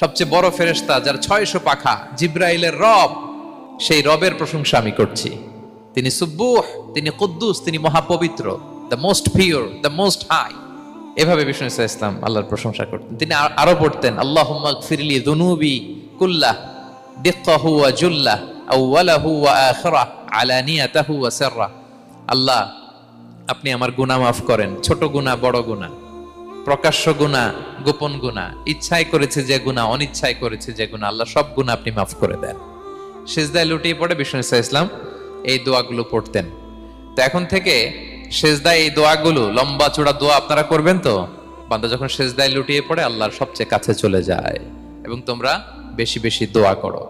সবচেয়ে বড় ফেরেশতা যার 600 পাখা, জিব্রাইলের রব, সেই রবের প্রশংসা আমি করছি। তিনি সুব্বুহ, তিনি কুদ্দুস, তিনি মহাপবিত্র, the most pure, the most high. এভাবে বিষ্ণু ইসলাম আল্লাহর প্রশংসা করতেন। তিনি আরো পড়তেন, আল্লাহুম্মা গফিরলি যুনুবি কুল্লাহ দিক্কাহু ওয়া জুল্লাহ আউওয়ালাহু ওয়া আখিরাহ আলানিয়াতাহু ওয়া সিররাহ। আল্লাহ, আপনি আমার গুনাহ মাফ করেন, ছোট গুনাহ, বড় গুনাহ, প্রকাশ্য গুনাহ, গোপন গুনাহ, ইচ্ছায় করেছে যে গুনাহ, অনিচ্ছায় করেছে যে গুনাহ, আল্লাহ সব গুনাহ আপনি মাফ করে দেন। সিজদায় লুটিয়ে পড়ে বিষ্ণু ইসলাম এই দোয়াগুলো পড়তেন। তো এখন থেকে সেজদায় এই দোয়াগুলো, লম্বা চূড়া দোয়া আপনারা করবেন তো। বান্দা যখন সেজদায় লুটিয়ে পড়ে আল্লাহর সবচেয়ে কাছে চলে যায়। এবং তোমরা বেশি বেশি দোয়া করো।